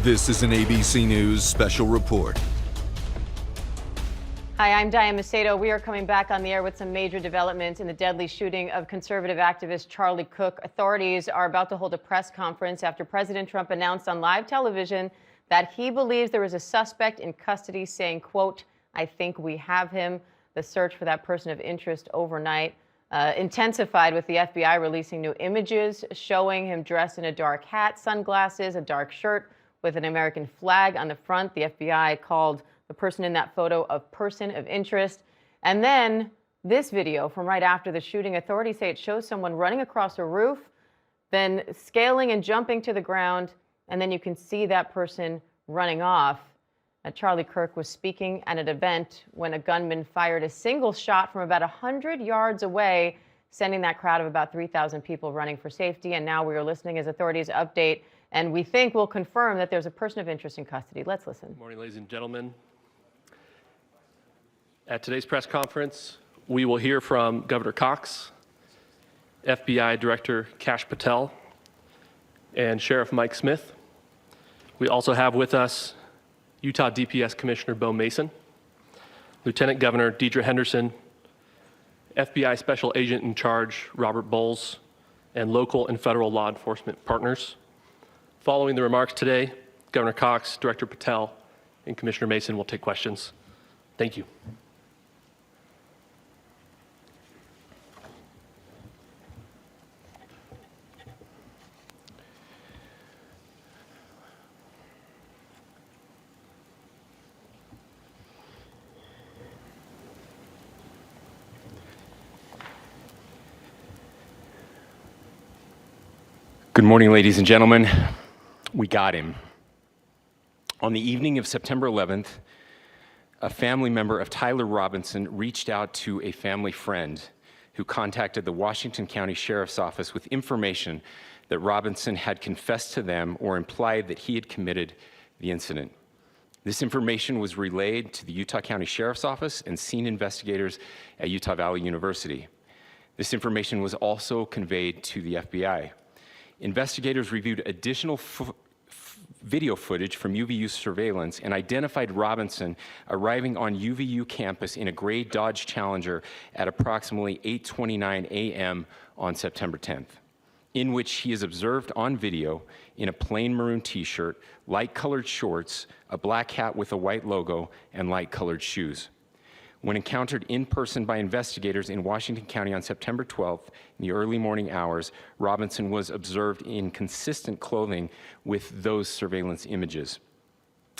This is an ABC News special report. Hi, I'm Diane Macedo. We are coming back on the air with some major developments in the deadly shooting of conservative activist Charlie Kirk. Authorities are about to hold a press conference after President Trump announced on live television that he believes there is a suspect in custody, saying, quote, "I think we have him." The search for that person of interest overnight intensified with the FBI releasing new images showing him dressed in a dark hat, sunglasses, a dark shirt with an American flag on the front. The FBI called the person in that photo a person of interest. And then this video from right after the shooting, authorities say it shows someone running across a roof, then scaling and jumping to the ground, and then you can see that person running off. Charlie Kirk was speaking at an event when a gunman fired a single shot from about 100 yards away, sending that crowd of about 3,000 people running for safety. And now we are listening as authorities update, and we think will confirm that there's a person of interest in custody. Let's listen. Good morning, ladies and gentlemen. At today's press conference, we will hear from Governor Cox, FBI Director Kash Patel, and Sheriff Mike Smith. We also have with us Utah DPS Commissioner Bo Mason, Lieutenant Governor Deidre Henderson, FBI Special Agent in Charge Robert Bowles, and local and federal law enforcement partners. Following the remarks today, Governor Cox, Director Patel, and Commissioner Mason will take questions. Thank you. Good morning, ladies and gentlemen. We got him. On the evening of September 11th, a family member of Tyler Robinson reached out to a family friend who contacted the Washington County Sheriff's Office with information that Robinson had confessed to them or implied that he had committed the incident. This information was relayed to the Utah County Sheriff's Office and scene investigators at Utah Valley University. This information was also conveyed to the FBI. Investigators reviewed additional video footage from UVU surveillance and identified Robinson arriving on UVU campus in a gray Dodge Challenger at approximately 8:29 a.m. on September 10th, in which he is observed on video in a plain maroon t-shirt, light-colored shorts, a black hat with a white logo, and light-colored shoes. When encountered in person by investigators in Washington County on September 12th, in the early morning hours, Robinson was observed in consistent clothing with those surveillance images.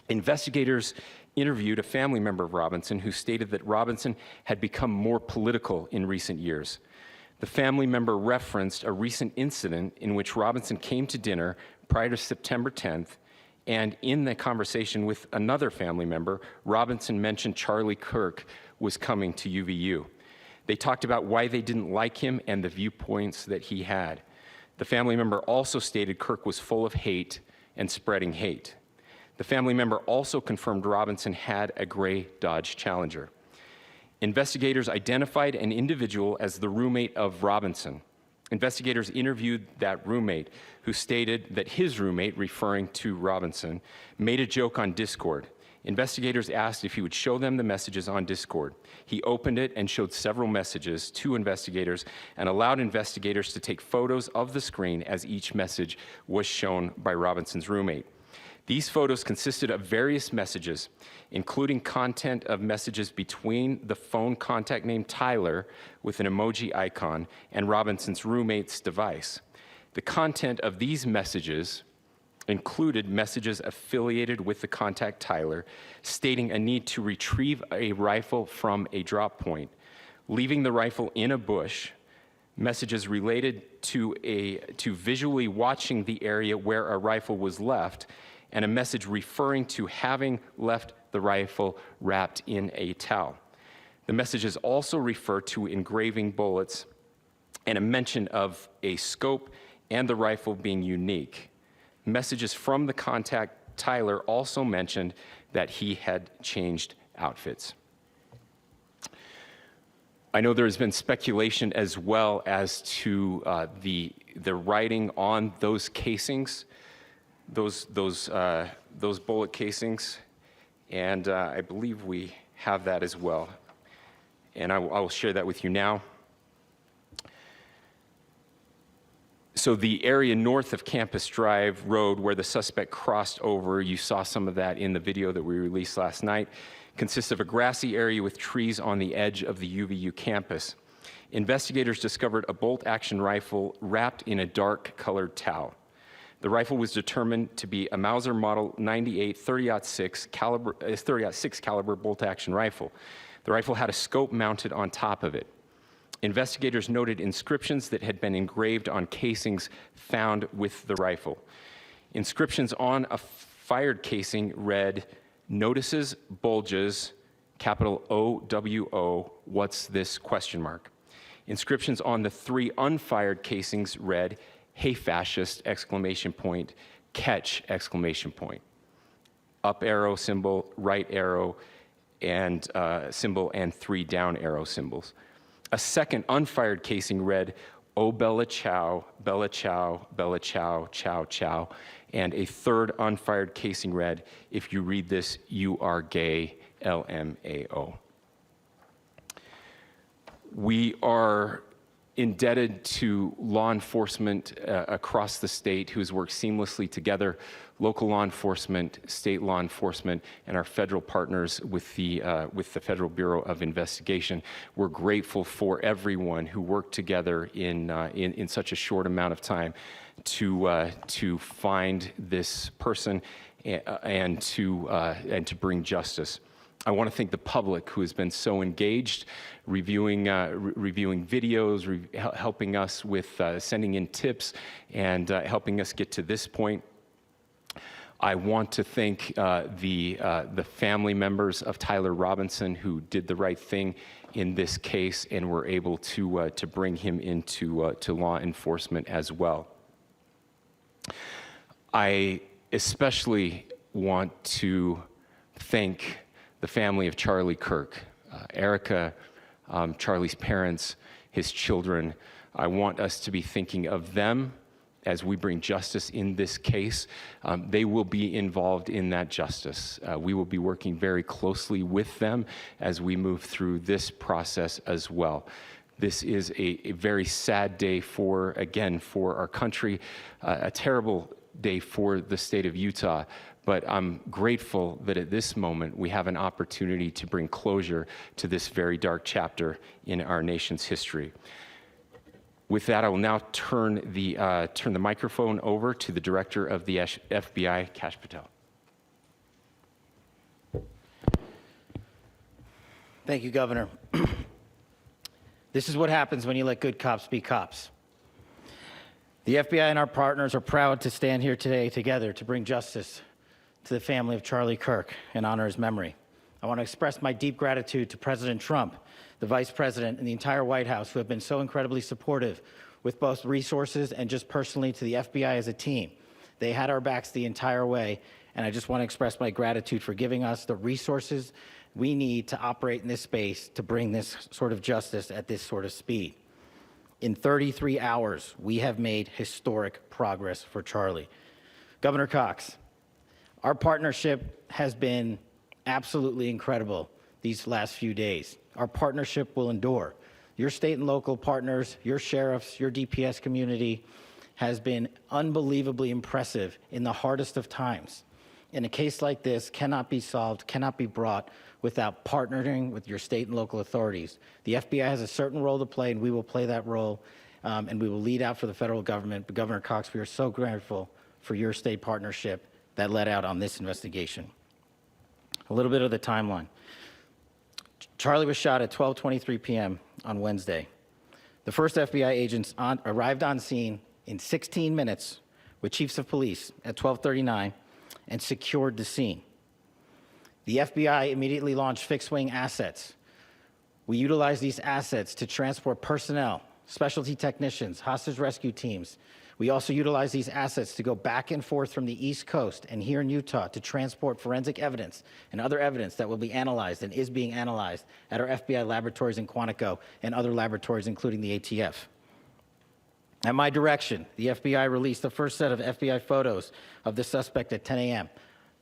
Investigators interviewed a family member of Robinson who stated that Robinson had become more political in recent years. The family member referenced a recent incident in which Robinson came to dinner prior to September 10th, and in the conversation with another family member, Robinson mentioned Charlie Kirk was coming to UVU. They talked about why they didn't like him and the viewpoints that he had. The family member also stated Kirk was full of hate and spreading hate. The family member also confirmed Robinson had a gray Dodge Challenger. Investigators identified an individual as the roommate of Robinson. Investigators interviewed that roommate, who stated that his roommate, referring to Robinson, made a joke on Discord. Investigators asked if he would show them the messages on Discord. He opened it and showed several messages to investigators and allowed investigators to take photos of the screen as each message was shown by Robinson's roommate. These photos consisted of various messages, including content of messages between the phone contact named Tyler with an emoji icon and Robinson's roommate's device. The content of these messages included messages affiliated with the contact Tyler, stating a need to retrieve a rifle from a drop point, leaving the rifle in a bush, messages related to visually watching the area where a rifle was left, and a message referring to having left the rifle wrapped in a towel. The messages also refer to engraving bullets and a mention of a scope and the rifle being unique. Messages from the contact Tyler also mentioned that he had changed outfits. I know there has been speculation as well as to the writing on those casings. those bullet casings, and I believe we have that as well. And I will share that with you now. So the area north of Campus Drive Road where the suspect crossed over, you saw some of that in the video that we released last night, consists of a grassy area with trees on the edge of the UVU campus. Investigators discovered a bolt-action rifle wrapped in a dark-colored towel. The rifle was determined to be a Mauser Model 98 30-06 caliber bolt-action rifle. The rifle had a scope mounted on top of it. Investigators noted inscriptions that had been engraved on casings found with the rifle. Inscriptions on a fired casing read, "Notices bulges, capital OWO, what's this, question mark." Inscriptions on the 3 unfired casings read, "Hey fascist, exclamation point, catch, exclamation point." Up arrow symbol, right arrow, and symbol, and 3 down arrow symbols. A second unfired casing read, "Oh Bella Chow, Bella Chow, Bella Chow, Chow Chow." And a third unfired casing read, "If you read this, you are gay, LMAO." We are indebted to law enforcement across the state who has worked seamlessly together, local law enforcement, state law enforcement, and our federal partners with the Federal Bureau of Investigation. We're grateful for everyone who worked together in such a short amount of time to find this person and to bring justice. I want to thank the public who has been so engaged, reviewing videos, helping us with sending in tips, and helping us get to this point. I want to thank the family members of Tyler Robinson who did the right thing in this case and were able to bring him into to law enforcement as well. I especially want to thank the family of Charlie Kirk, Erica, Charlie's parents, his children. I want us to be thinking of them as we bring justice in this case. They will be involved in that justice. We will be working very closely with them as we move through this process as well. This is a very sad day for our country, a terrible day for the state of Utah. But I'm grateful that at this moment we have an opportunity to bring closure to this very dark chapter in our nation's history. With that, I will now turn the microphone over to the Director of the FBI, Kash Patel. Thank you, Governor. This is what happens when you let good cops be cops. The FBI and our partners are proud to stand here today together to bring justice to the family of Charlie Kirk and honor his memory. I want to express my deep gratitude to President Trump, the Vice President, and the entire White House who have been so incredibly supportive with both resources and just personally to the FBI as a team. They had our backs the entire way, and I just want to express my gratitude for giving us the resources we need to operate in this space to bring this sort of justice at this sort of speed. In 33 hours, we have made historic progress for Charlie. Governor Cox, our partnership has been absolutely incredible these last few days. Our partnership will endure. Your state and local partners, your sheriffs, your DPS community has been unbelievably impressive in the hardest of times. And a case like this cannot be solved, cannot be brought without partnering with your state and local authorities. The FBI has a certain role to play, and we will play that role, and we will lead out for the federal government. But Governor Cox, we are so grateful for your state partnership that led out on this investigation. A little bit of the timeline. Charlie was shot at 12:23 p.m. on Wednesday. The first FBI agents arrived on scene in 16 minutes with chiefs of police at 12:39 and secured the scene. The FBI immediately launched fixed-wing assets. We utilized these assets to transport personnel, specialty technicians, hostage rescue teams. We also utilize these assets to go back and forth from the East Coast and here in Utah to transport forensic evidence and other evidence that will be analyzed and is being analyzed at our FBI laboratories in Quantico and other laboratories, including the ATF. At my direction, the FBI released the first set of FBI photos of the suspect at 10 a.m.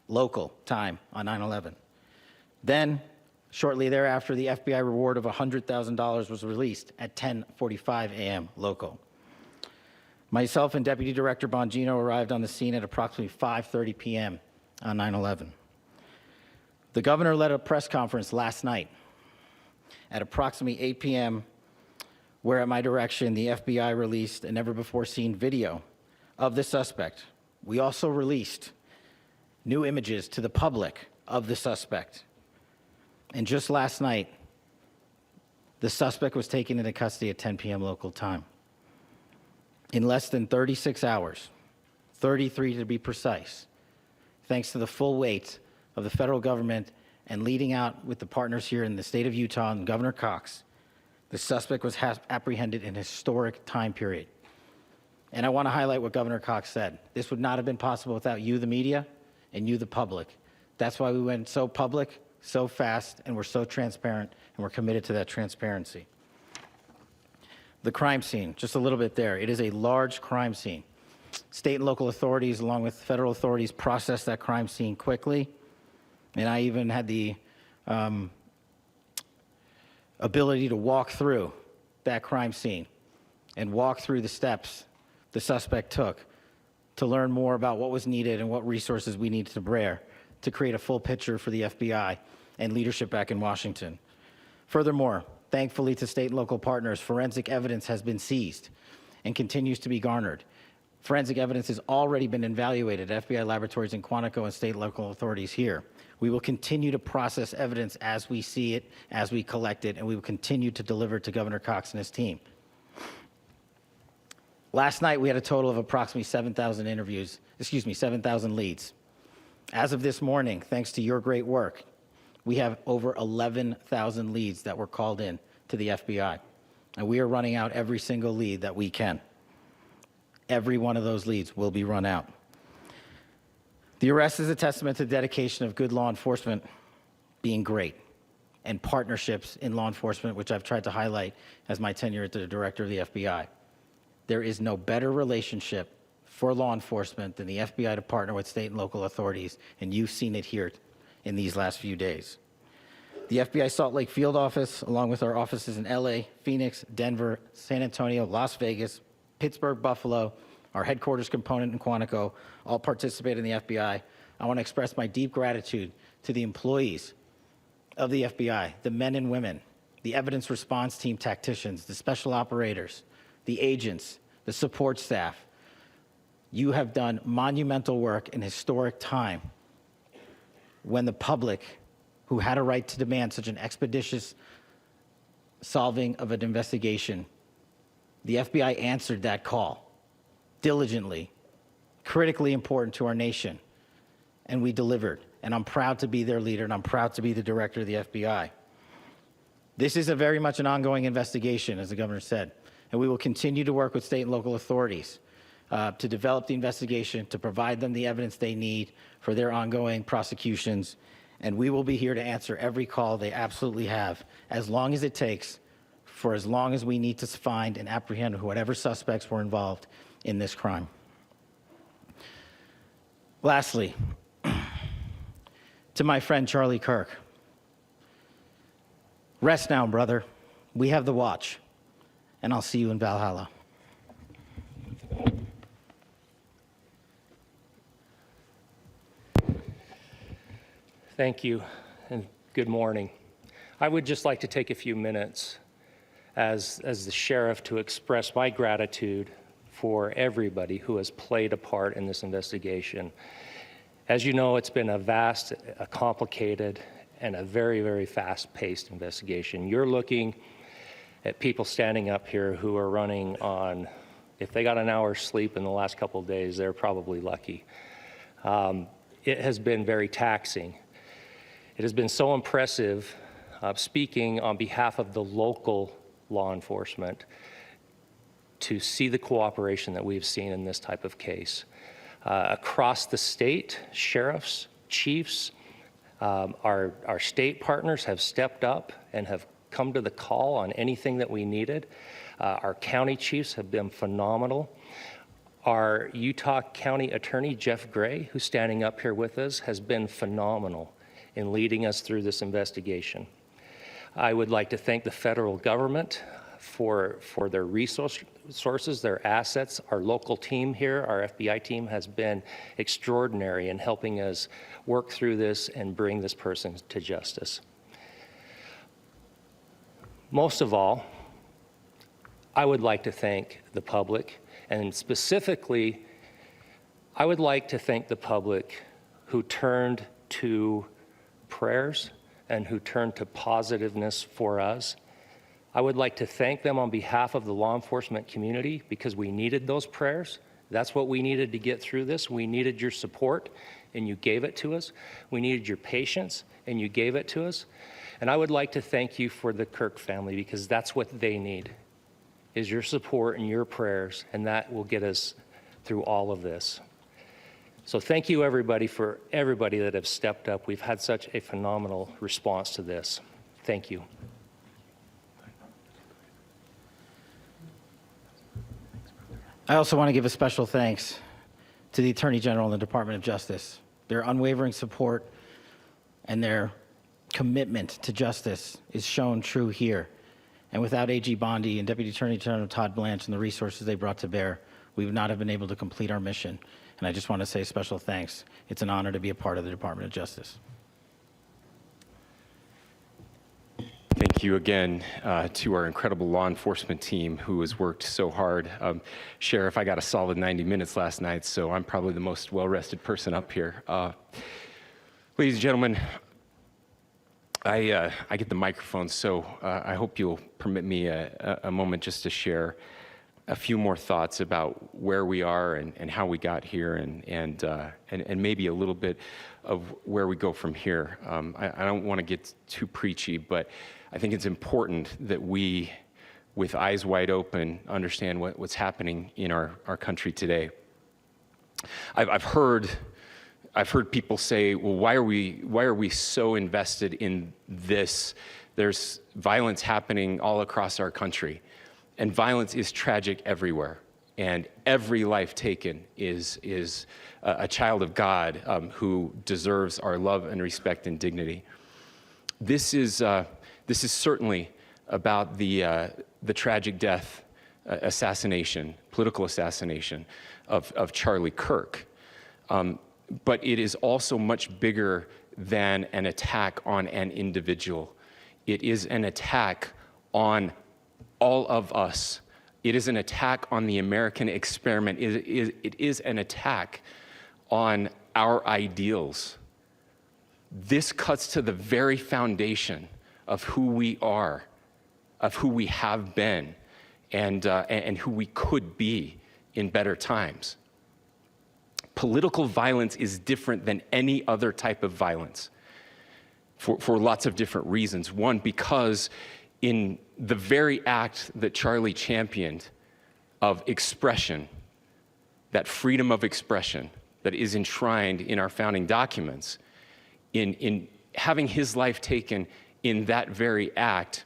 local time on 9/11. Then, shortly thereafter, the FBI reward of $100,000 was released at 10:45 a.m. local. Myself and Deputy Director Bongino arrived on the scene at approximately 5:30 p.m. on 9/11. The governor led a press conference last night at approximately 8 p.m., where at my direction, the FBI released a never-before-seen video of the suspect. We also released new images to the public of the suspect. And just last night, the suspect was taken into custody at 10 p.m. local time. In less than 36 hours, 33 to be precise, thanks to the full weight of the federal government and leading out with the partners here in the state of Utah and Governor Cox, the suspect was apprehended in a historic time period. And I want to highlight what Governor Cox said. This would not have been possible without you, the media, and you, the public. That's why we went so public, so fast, and we're so transparent, and we're committed to that transparency. The crime scene, just a little bit there. It is a large crime scene. State and local authorities, along with federal authorities, processed that crime scene quickly. And I even had the ability to walk through that crime scene and walk through the steps the suspect took to learn more about what was needed and what resources we needed to bear to create a full picture for the FBI and leadership back in Washington. Furthermore, thankfully to state and local partners, forensic evidence has been seized and continues to be garnered. Forensic evidence has already been evaluated at FBI laboratories in Quantico and state and local authorities here. We will continue to process evidence as we see it, as we collect it, and we will continue to deliver to Governor Cox and his team. Last night, we had a total of approximately 7,000 leads. As of this morning, thanks to your great work, we have over 11,000 leads that were called in to the FBI, and we are running out every single lead that we can. Every one of those leads will be run out. The arrest is a testament to the dedication of good law enforcement being great and partnerships in law enforcement, which I've tried to highlight as my tenure as the director of the FBI. There is no better relationship for law enforcement than the FBI to partner with state and local authorities, and you've seen it here in these last few days. The FBI Salt Lake Field Office, along with our offices in LA, Phoenix, Denver, San Antonio, Las Vegas, Pittsburgh, Buffalo, our headquarters component in Quantico, all participate in the FBI. I want to express my deep gratitude to the employees of the FBI, the men and women, the evidence response team tacticians, the special operators, the agents, the support staff. You have done monumental work in historic time when the public, who had a right to demand such an expeditious solving of an investigation, the FBI answered that call diligently, critically important to our nation, and we delivered. And I'm proud to be their leader, and I'm proud to be the director of the FBI. This is very much an ongoing investigation, as the governor said, and we will continue to work with state and local authorities to develop the investigation, to provide them the evidence they need for their ongoing prosecutions, and we will be here to answer every call they absolutely have, as long as it takes, for as long as we need to find and apprehend whatever suspects were involved in this crime. Lastly, to my friend Charlie Kirk, rest now, brother. We have the watch, and I'll see you in Valhalla. Thank you, and good morning. I would just like to take a few minutes as the sheriff to express my gratitude for everybody who has played a part in this investigation. As you know, it's been a vast, a complicated, and a very, very fast-paced investigation. You're looking at people standing up here who are running on, if they got an hour's sleep in the last couple of days, they're probably lucky. It has been very taxing. It has been so impressive, speaking on behalf of the local law enforcement, to see the cooperation that we've seen in this type of case. Across the state, sheriffs, chiefs, our state partners have stepped up and have come to the call on anything that we needed. Our county chiefs have been phenomenal. Our Utah County Attorney, Jeff Gray, who's standing up here with us, has been phenomenal in leading us through this investigation. I would like to thank the federal government for their resources, their assets. Our local team here, our FBI team, has been extraordinary in helping us work through this and bring this person to justice. Most of all, I would like to thank the public, and specifically, I would like to thank the public who turned to prayers and who turned to positiveness for us. I would like to thank them on behalf of the law enforcement community because we needed those prayers. That's what we needed to get through this. We needed your support, and you gave it to us. We needed your patience, and you gave it to us. And I would like to thank you for the Kirk family because that's what they need, is your support and your prayers, and that will get us through all of this. So thank you, everybody, for everybody that have stepped up. We've had such a phenomenal response to this. Thank you. I also want to give a special thanks to the Attorney General and the Department of Justice. Their unwavering support and their commitment to justice is shown true here. And without AG Bondi and Deputy Attorney General Todd Blanche and the resources they brought to bear, we would not have been able to complete our mission. And I just want to say special thanks. It's an honor to be a part of the Department of Justice. Thank you again to our incredible law enforcement team who has worked so hard. Sheriff, I got a solid 90 minutes last night, so I'm probably the most well-rested person up here. Ladies and gentlemen, I get the microphone, so I hope you'll permit me a moment just to share a few more thoughts about where we are and how we got here and maybe a little bit of where we go from here. I don't want to get too preachy, but I think it's important that we, with eyes wide open, understand what's happening in our country today. I've heard people say, well, why are we so invested in this? There's violence happening all across our country, and violence is tragic everywhere. And every life taken is a child of God who deserves our love and respect and dignity. This is certainly about the tragic death, political assassination of Charlie Kirk. But it is also much bigger than an attack on an individual. It is an attack on all of us. It is an attack on the American experiment. It is an attack on our ideals. This cuts to the very foundation of who we are, of who we have been, and who we could be in better times. Political violence is different than any other type of violence for lots of different reasons. One, because in the very act that Charlie championed of expression, that freedom of expression that is enshrined in our founding documents, in having his life taken in that very act,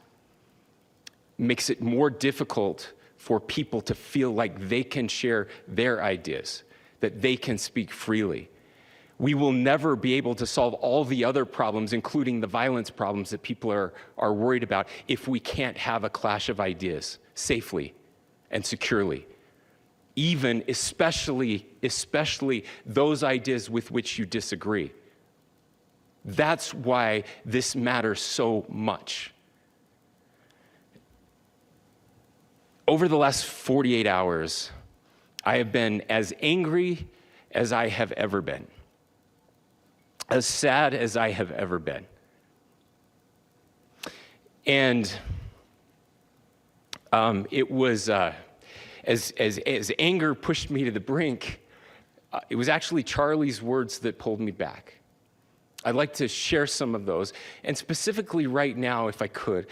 makes it more difficult for people to feel like they can share their ideas, that they can speak freely. We will never be able to solve all the other problems, including the violence problems that people are worried about, if we can't have a clash of ideas safely and securely. Even, especially those ideas with which you disagree. That's why this matters so much. Over the last 48 hours, I have been as angry as I have ever been, as sad as I have ever been. And it was, as anger pushed me to the brink, it was actually Charlie's words that pulled me back. I'd like to share some of those. And specifically right now, if I could,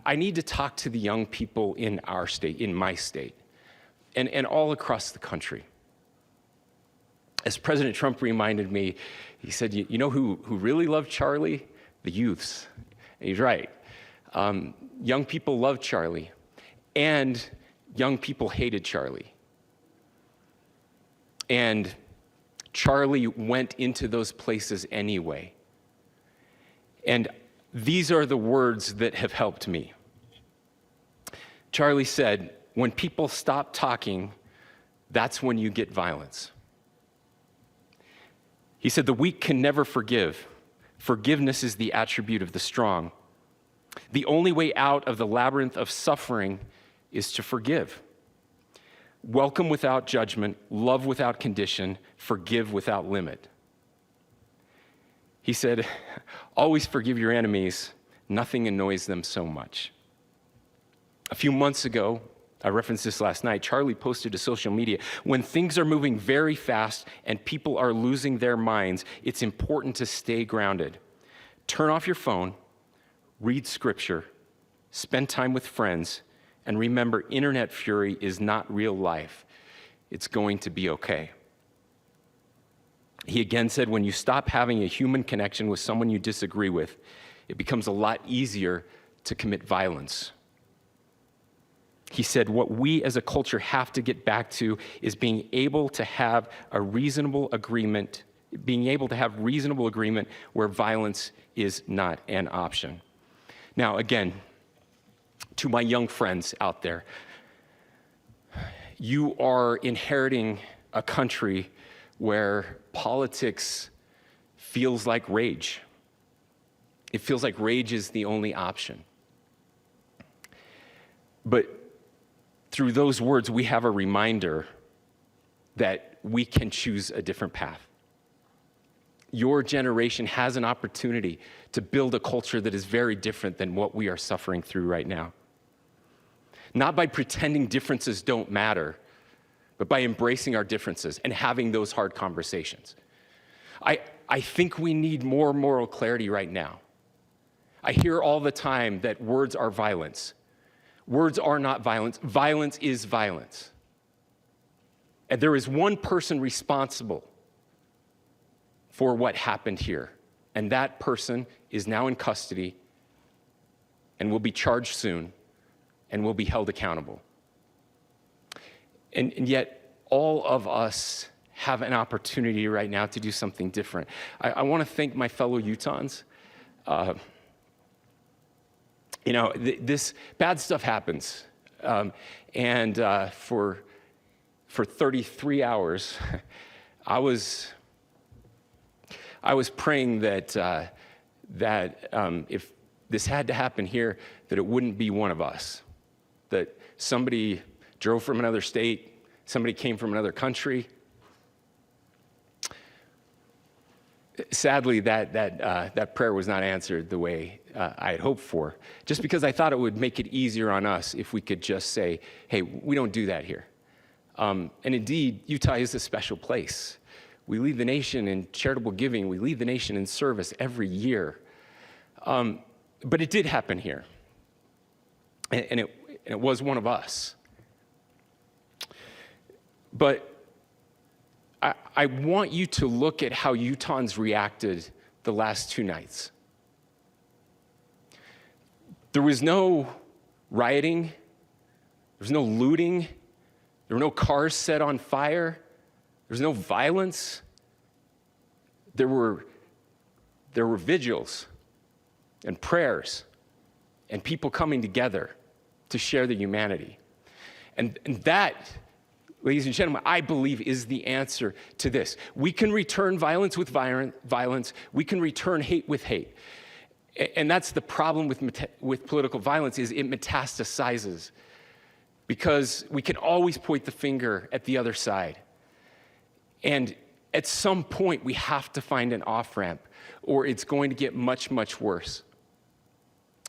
I need to talk to the young people in our state, in my state, and all across the country. As President Trump reminded me, he said, you know who really loved Charlie? The youths. And he's right. Young people love Charlie. And young people hated Charlie. And Charlie went into those places anyway. And these are the words that have helped me. Charlie said, when people stop talking, that's when you get violence. He said, the weak can never forgive. Forgiveness is the attribute of the strong. The only way out of the labyrinth of suffering is to forgive. Welcome without judgment, love without condition, forgive without limit. He said, always forgive your enemies. Nothing annoys them so much. A few months ago, I referenced this last night, Charlie posted to social media, when things are moving very fast and people are losing their minds, it's important to stay grounded. Turn off your phone, read scripture, spend time with friends, and remember, internet fury is not real life. It's going to be okay. He again said, when you stop having a human connection with someone you disagree with, it becomes a lot easier to commit violence. He said, what we as a culture have to get back to is being able to have a reasonable agreement, where violence is not an option. Now, again, to my young friends out there, you are inheriting a country where politics feels like rage. It feels like rage is the only option. But through those words, we have a reminder that we can choose a different path. Your generation has an opportunity to build a culture that is very different than what we are suffering through right now. Not by pretending differences don't matter, but by embracing our differences and having those hard conversations. I think we need more moral clarity right now. I hear all the time that words are violence. Words are not violence. Violence is violence. And there is one person responsible for what happened here. And that person is now in custody and will be charged soon and will be held accountable. And yet, all of us have an opportunity right now to do something different. I want to thank my fellow Utahns. This bad stuff happens. For 33 hours, I was praying that if this had to happen here, that it wouldn't be one of us. That somebody drove from another state, somebody came from another country. Sadly, that prayer was not answered the way I had hoped for, just because I thought it would make it easier on us if we could just say, hey, we don't do that here. And indeed, Utah is a special place. We lead the nation in charitable giving. We lead the nation in service every year. But it did happen here. And it was one of us. But I want you to look at how Utahns reacted the last 2 nights. There was no rioting. There was no looting. There were no cars set on fire. There was no violence. There were vigils and prayers and people coming together to share the humanity. And that, ladies and gentlemen, I believe is the answer to this. We can return violence with violence. We can return hate with hate. And that's the problem with political violence, is it metastasizes, because we can always point the finger at the other side. And at some point, we have to find an off-ramp, or it's going to get much, much worse.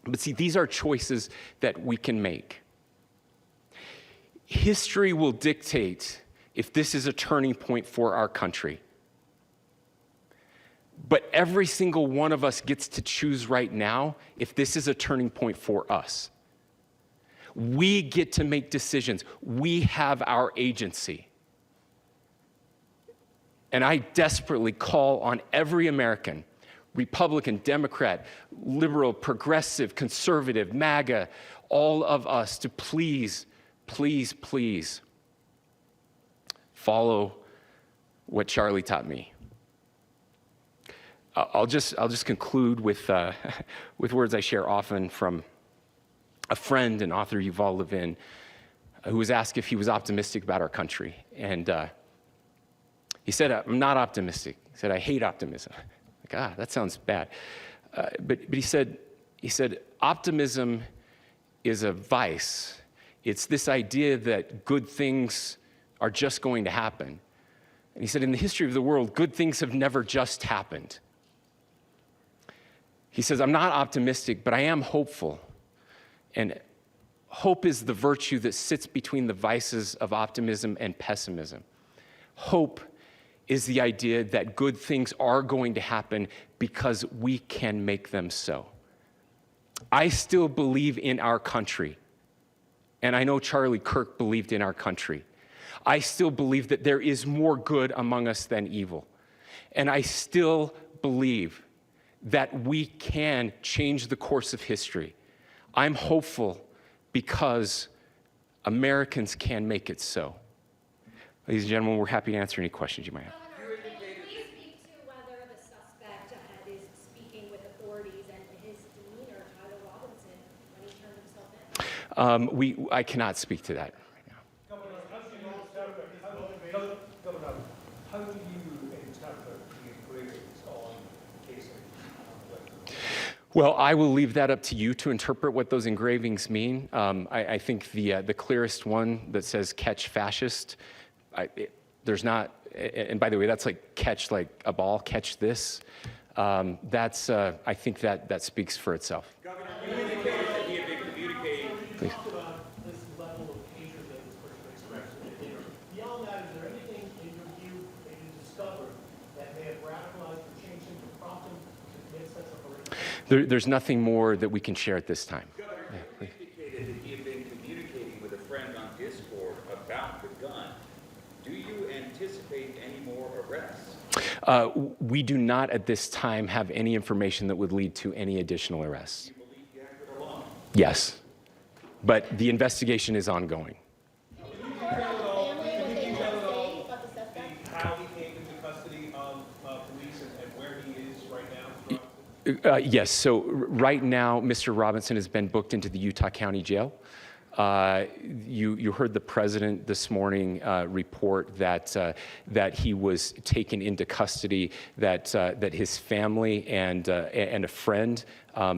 But see, these are choices that we can make. History will dictate if this is a turning point for our country. But every single one of us gets to choose right now if this is a turning point for us. We get to make decisions. We have our agency. And I desperately call on every American, Republican, Democrat, liberal, progressive, conservative, MAGA, all of us to please please, please follow what Charlie taught me. I'll just conclude with with words I share often from a friend and author, Yuval Levin, who was asked if he was optimistic about our country. And he said, I'm not optimistic. He said, I hate optimism. Like, that sounds bad. But he said, optimism is a vice. It's this idea that good things are just going to happen. And he said, in the history of the world, good things have never just happened. He says, I'm not optimistic, but I am hopeful. And hope is the virtue that sits between the vices of optimism and pessimism. Hope is the idea that good things are going to happen because we can make them so. I still believe in our country. And I know Charlie Kirk believed in our country. I still believe that there is more good among us than evil. And I still believe that we can change the course of history. I'm hopeful because Americans can make it so. Ladies and gentlemen, we're happy to answer any questions you might have. Governor, can you speak to whether the suspect is speaking with authorities and his demeanor, Tyler Robinson, when he turned himself in? I cannot speak to that. Governor, how do you interpret the agreements on casing? Well, I will leave that up to you to interpret what those engravings mean. I think the clearest one that says "catch fascist," there's not. And by the way, that's like catch like a ball, catch this. That's I think that speaks for itself. Governor, you indicated that he had been communicating. Please. Talk about this level of hatred that this person expressed in the dinner. Beyond that, is there anything in your view that you discovered that may have radicalized or changed him to prompt him to commit such a horrific? There's nothing more that we can share at this time. Governor, you indicated that he had been communicating with a friend on Discord about the gun. Do you anticipate any more arrests? We do not at this time have any information that would lead to any additional arrests. Do you believe he acted alone? Yes, but the investigation is ongoing. How he came into custody of police and where he is right now? Yes, so right now, Mr. Robinson has been booked into the Utah County Jail. You heard the president this morning report that he was taken into custody, that his family and a friend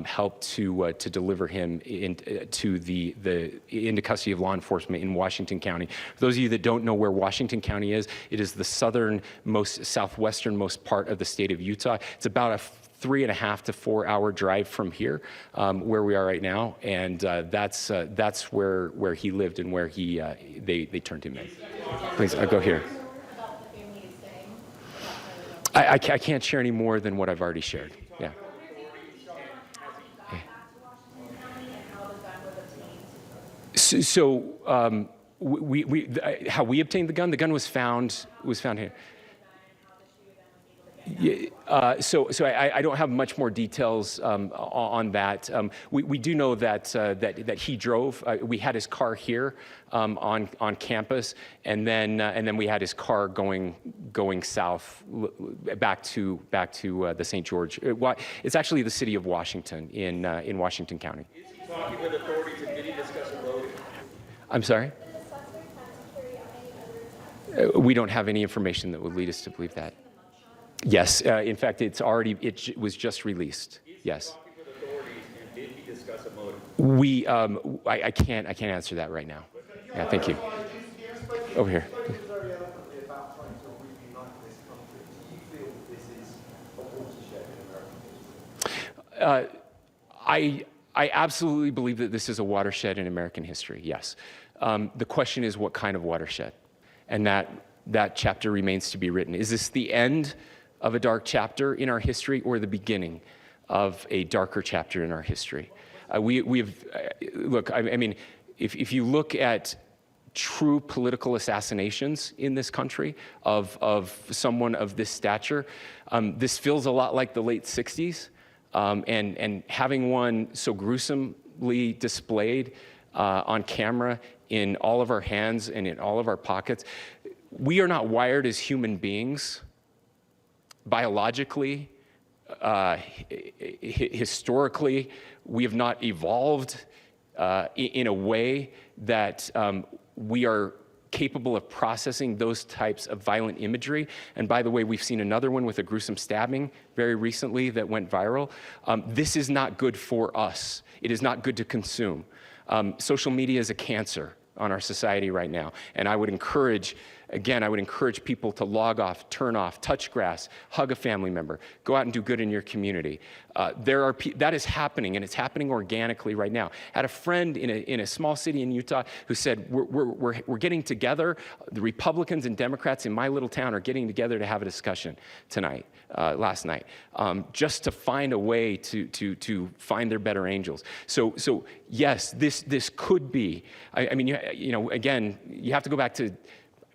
helped to deliver him into custody of law enforcement in Washington County. For those of you that don't know where Washington County is, it is the southwesternmost part of the state of Utah. It's about a 3.5 to 4 hour drive from here, where we are right now, and that's where he lived and where they turned him in. Please, I'll go here. I can't share any more than what I've already shared. Yeah. So how we obtained the gun was found here. Yeah, so I don't have much more details on that. We do know that he drove. We had his car here on campus, and then we had his car going south back to the St. George. It's actually the city of Washington in Washington County. Is he talking with authorities and did he discuss a motive? I'm sorry? We don't have any information that would lead us to believe that. Yes, in fact, it was just released. Yes. Talking with authorities and did he discuss a motive? I can't answer that right now. Yeah, thank you. Over here. I absolutely believe that this is a watershed in American history. Yes. The question is, what kind of watershed? And that chapter remains to be written. Is this the end of a dark chapter in our history, or the beginning of a darker chapter in our history? Look, I mean, if you look at true political assassinations in this country of someone of this stature, this feels a lot like the late 60s, and having one so gruesomely displayed on camera in all of our hands and in all of our pockets. We are not wired as human beings biologically, historically. We have not evolved in a way that we are capable of processing those types of violent imagery. And by the way, we've seen another one with a gruesome stabbing very recently that went viral. This is not good for us. It is not good to consume. Social media is a cancer on our society right now. And I would encourage, again, I would encourage people to log off, turn off, touch grass, hug a family member, go out and do good in your community. That is happening, and it's happening organically right now. I had a friend in a small city in Utah who said, we're getting together, the Republicans and Democrats in my little town are getting together to have a discussion tonight, last night, just to find a way to find their better angels. So yes, this could be, I mean, you know, again, you have to go back to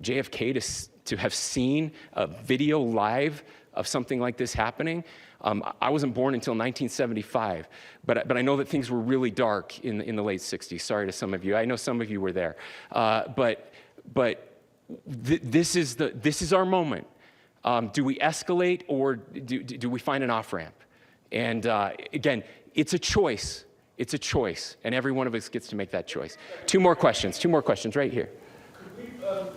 JFK to have seen a video live of something like this happening. I wasn't born until 1975, but I know that things were really dark in the late 60s. Sorry to some of you. I know some of you were there. But this is our moment. Do we escalate, or do we find an off-ramp? And again, it's a choice. It's a choice, and every one of us gets to make that choice. Two more questions right here. Could we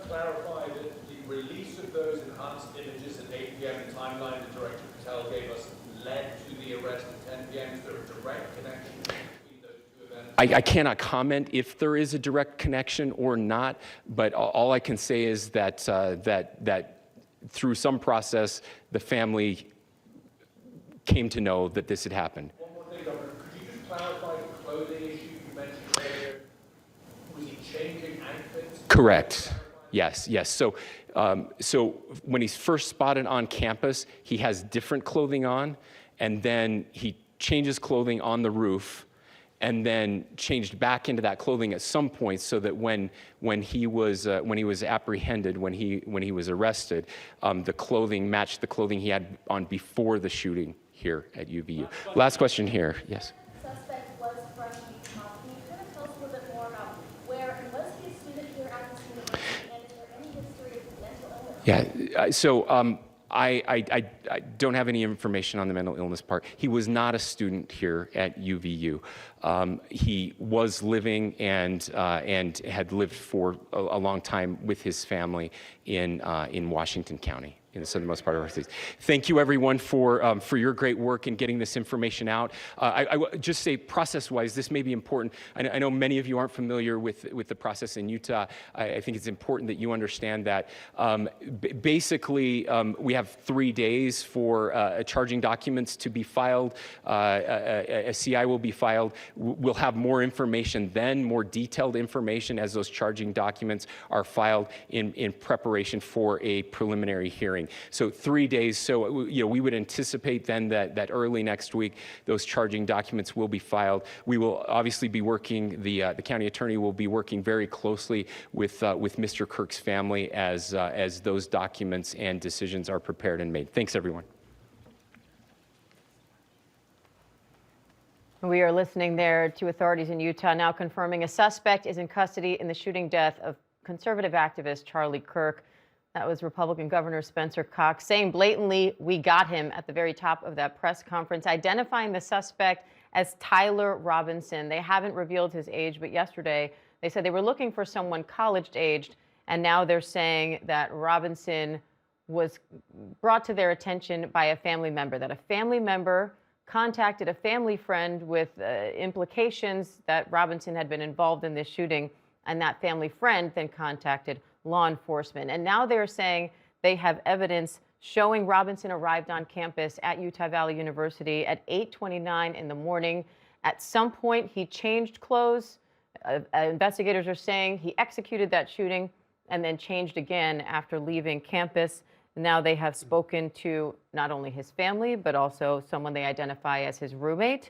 clarify that the release of those enhanced images at 8 p.m., the timeline that Director Patel gave us, led to the arrest at 10 p.m.? Is there a direct connection between those two events? I cannot comment if there is a direct connection or not, but all I can say is that that through some process, the family came to know that this had happened. One more thing, Governor. Could you just clarify the clothing issue you mentioned earlier? Was he changing outfits? Correct. Yes. So when he's first spotted on campus, he has different clothing on, and then he changes clothing on the roof, and then changed back into that clothing at some point, so that when he was apprehended, when he was arrested, the clothing matched the clothing he had on before the shooting here at UVU. Last question here. Yes. Suspect was freshly taught. Can you kind of tell us a little bit more about where, and was he a student here at this university, and is there any history of mental illness? Yeah. So I don't have any information on the mental illness part. He was not a student here at UVU. He was living and had lived for a long time with his family in Washington County, in the southernmost part of our state. Thank you, everyone, for your great work in getting this information out. I will just say, process-wise, this may be important. I know many of you aren't familiar with the process in Utah. I think it's important that you understand that. Basically, we have 3 days for charging documents to be filed. A CI will be filed. We'll have more information then, more detailed information as those charging documents are filed in preparation for a preliminary hearing. So 3 days. So we would anticipate then that early next week those charging documents will be filed. We will obviously be working. The county attorney will be working very closely with Mr. Kirk's family as those documents and decisions are prepared and made. Thanks, everyone. We are listening there to authorities in Utah now confirming a suspect is in custody in the shooting death of conservative activist Charlie Kirk. That was Republican Governor Spencer Cox saying blatantly, "We got him," at the very top of that press conference, identifying the suspect as Tyler Robinson. They haven't revealed his age, but yesterday they said they were looking for someone college-aged, and now they're saying that Robinson was brought to their attention by a family member, that a family member contacted a family friend with implications that Robinson had been involved in this shooting, and that family friend then contacted law enforcement. And now they're saying they have evidence showing Robinson arrived on campus at Utah Valley University at 8:29 in the morning. At some point, he changed clothes. Investigators are saying he executed that shooting and then changed again after leaving campus. Now they have spoken to not only his family, but also someone they identify as his roommate.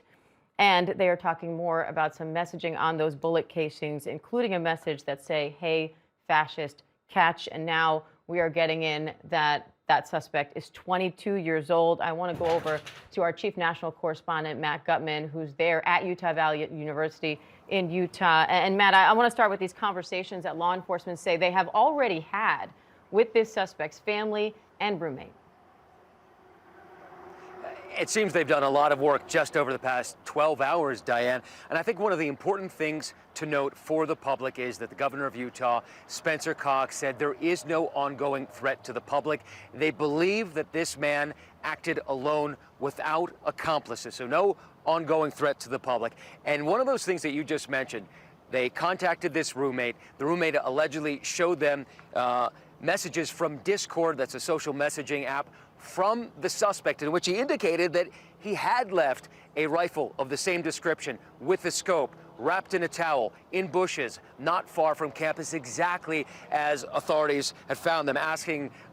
And they are talking more about some messaging on those bullet casings, including a message that say, "Hey, fascist, catch." And now we are getting in that That suspect is 22 years old. I want to go over to our chief national correspondent, Matt Gutman, who's there at Utah Valley University in Utah. And Matt, I want to start with these conversations that law enforcement say they have already had with this suspect's family and roommate. It seems they've done a lot of work just over the past 12 hours, Diane. And I think one of the important things to note for the public is that the governor of Utah, Spencer Cox, said there is no ongoing threat to the public. They believe that this man acted alone without accomplices, so no ongoing threat to the public. And one of those things that you just mentioned, they contacted this roommate. The roommate allegedly showed them messages from Discord, that's a social messaging app, from the suspect, in which he indicated that he had left a rifle of the same description with a scope, wrapped in a towel, in bushes, not far from campus, exactly as authorities had found them,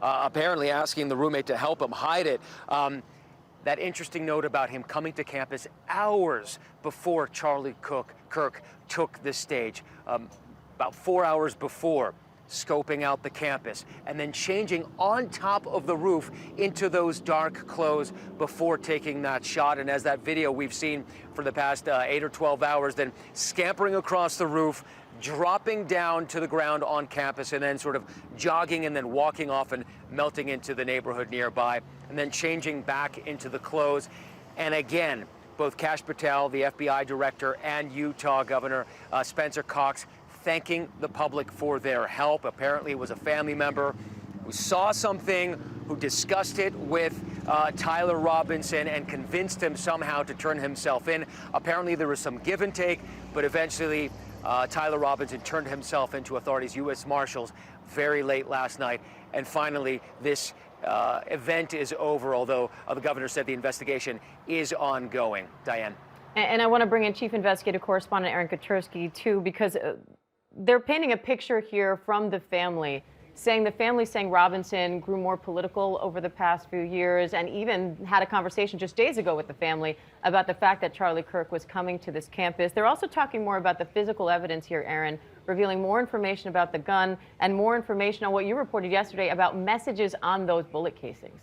apparently asking the roommate to help him hide it. That interesting note about him coming to campus hours before Charlie Kirk took the stage, about 4 hours before, scoping out the campus, and then changing on top of the roof into those dark clothes before taking that shot. And as that video we've seen for the past 8 or 12 hours, then scampering across the roof, dropping down to the ground on campus, and then sort of jogging and then walking off and melting into the neighborhood nearby, and then changing back into the clothes. And again, both Kash Patel, the FBI director, and Utah Governor Spencer Cox thanking the public for their help. Apparently it was a family member who saw something, who discussed it with Tyler Robinson and convinced him somehow to turn himself in. Apparently there was some give and take, but eventually Tyler Robinson turned himself into authorities, U.S. Marshals, very late last night. And finally, this event is over, although the governor said the investigation is ongoing. Diane. And I want to bring in Chief Investigative Correspondent Aaron Katersky, too, because they're painting a picture here from the family, saying Robinson grew more political over the past few years, and even had a conversation just days ago with the family about the fact that Charlie Kirk was coming to this campus. They're also talking more about the physical evidence here, Aaron, revealing more information about the gun and more information on what you reported yesterday about messages on those bullet casings.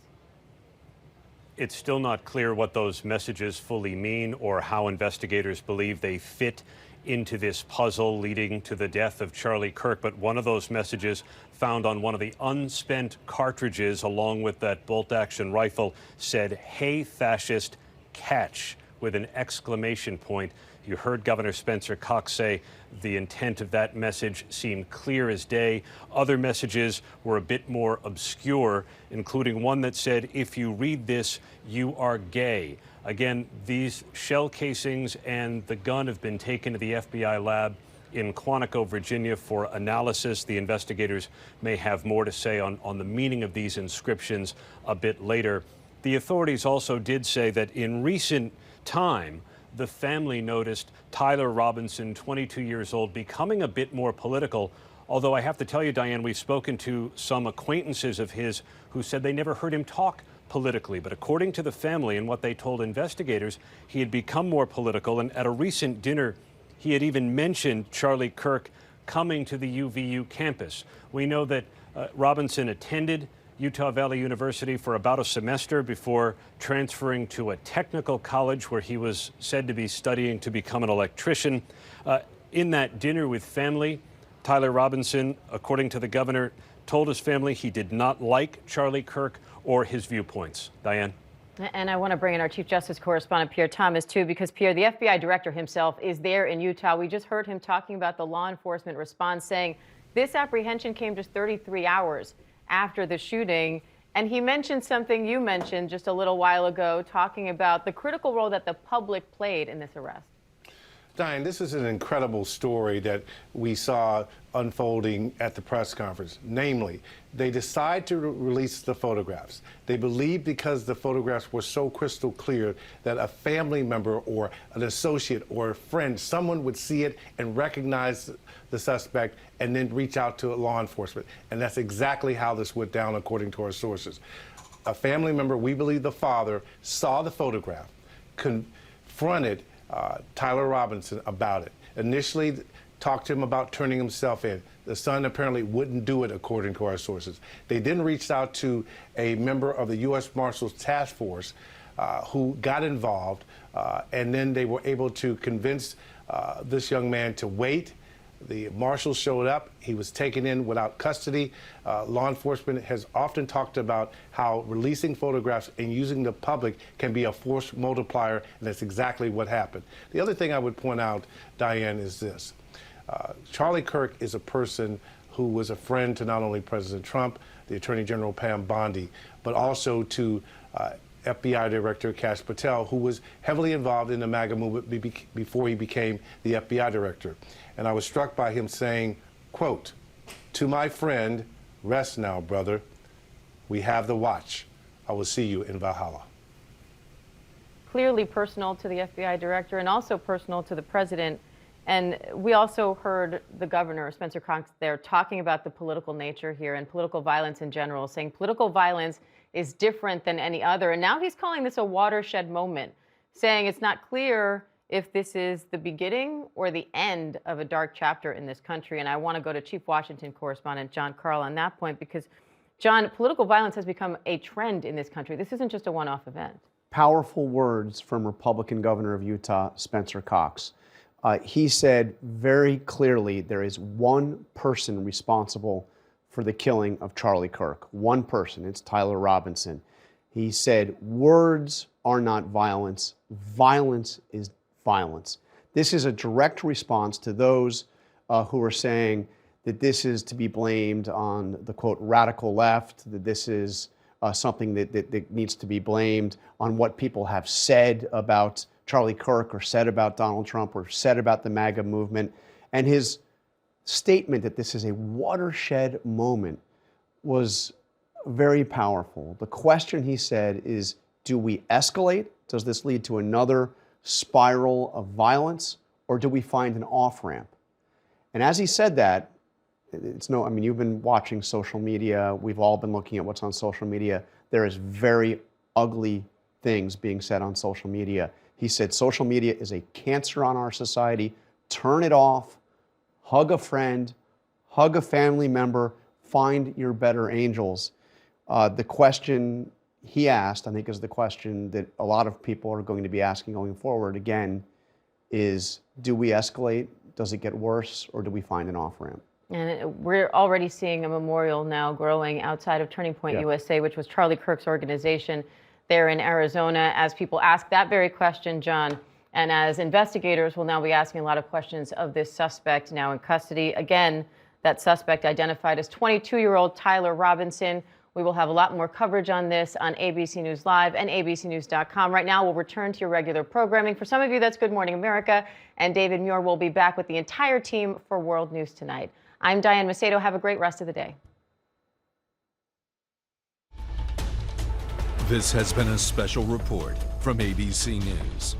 It's still not clear what those messages fully mean or how investigators believe they fit into this puzzle leading to the death of Charlie Kirk. But one of those messages found on one of the unspent cartridges along with that bolt-action rifle said, "Hey, fascist, catch," with an exclamation point. You heard Governor Spencer Cox say the intent of that message seemed clear as day. Other messages were a bit more obscure, including one that said, "If you read this, you are gay." Again, these shell casings and the gun have been taken to the FBI lab in Quantico, Virginia for analysis. The investigators may have more to say on the meaning of these inscriptions a bit later. The authorities also did say that in recent time, the family noticed Tyler Robinson, 22 years old, becoming a bit more political. Although I have to tell you, Diane, we've spoken to some acquaintances of his who said they never heard him talk politically. But according to the family and what they told investigators, he had become more political. And at a recent dinner, he had even mentioned Charlie Kirk coming to the UVU campus. We know that Robinson attended Utah Valley University for about a semester before transferring to a technical college where he was said to be studying to become an electrician. In that dinner with family, Tyler Robinson, according to the governor, told his family he did not like Charlie Kirk or his viewpoints. Diane? And I want to bring in our Chief Justice Correspondent, Pierre Thomas, too, because, Pierre, the FBI director himself is there in Utah. We just heard him talking about the law enforcement response, saying this apprehension came just 33 hours after the shooting. And he mentioned something you mentioned just a little while ago, talking about the critical role that the public played in this arrest. Diane, this is an incredible story that we saw unfolding at the press conference. Namely, they decide to release the photographs. They believe because the photographs were so crystal clear that a family member or an associate or a friend, someone would see it and recognize the suspect and then reach out to law enforcement. And that's exactly how this went down, according to our sources. A family member, we believe the father, saw the photograph, confronted Tyler Robinson about it. Initially, talked to him about turning himself in. The son apparently wouldn't do it, according to our sources. They then reached out to a member of the U.S. Marshals Task Force who got involved, and then they were able to convince this young man to wait. The marshals showed up. He was taken in without custody. Law enforcement has often talked about how releasing photographs and using the public can be a force multiplier, and that's exactly what happened. The other thing I would point out, Diane, is this. Charlie Kirk is a person who was a friend to not only President Trump, the Attorney General Pam Bondi, but also to FBI Director Kash Patel, who was heavily involved in the MAGA movement before he became the FBI Director. And I was struck by him saying, quote, "To my friend, rest now, brother. We have the watch. I will see you in Valhalla." Clearly personal to the FBI Director and also personal to the President. And we also heard the governor, Spencer Cox, there talking about the political nature here and political violence in general, saying political violence is different than any other. And now he's calling this a watershed moment, saying it's not clear if this is the beginning or the end of a dark chapter in this country. And I want to go to Chief Washington correspondent John Karl on that point, because, John, political violence has become a trend in this country. This isn't just a one-off event. Powerful words from Republican Governor of Utah, Spencer Cox. He said very clearly there is one person responsible for the killing of Charlie Kirk. One person, it's Tyler Robinson. He said words are not violence. Violence is violence. This is a direct response to those who are saying that this is to be blamed on the, quote, radical left, that this is something that needs to be blamed on what people have said about Charlie Kirk or said about Donald Trump or said about the MAGA movement. And his statement that this is a watershed moment was very powerful. The question, he said, is, do we escalate? Does this lead to another spiral of violence, or do we find an off-ramp? And as he said that, it's no, I mean, you've been watching social media. We've all been looking at what's on social media. There is very ugly things being said on social media. He said social media is a cancer on our society. Turn it off. Hug a friend. Hug a family member. Find your better angels. The question he asked, I think, is the question that a lot of people are going to be asking going forward again, is do we escalate? Does it get worse? Or do we find an off-ramp? And we're already seeing a memorial now growing outside of Turning Point USA, which was Charlie Kirk's organization there in Arizona, as people ask that very question, John, and as investigators will now be asking a lot of questions of this suspect now in custody. Again, that suspect identified as 22-year-old Tyler Robinson. We will have a lot more coverage on this on ABC News Live and abcnews.com. Right now, we'll return to your regular programming. For some of you, that's Good Morning America, and David Muir will be back with the entire team for World News Tonight. I'm Diane Macedo. Have a great rest of the day. This has been a special report from ABC News.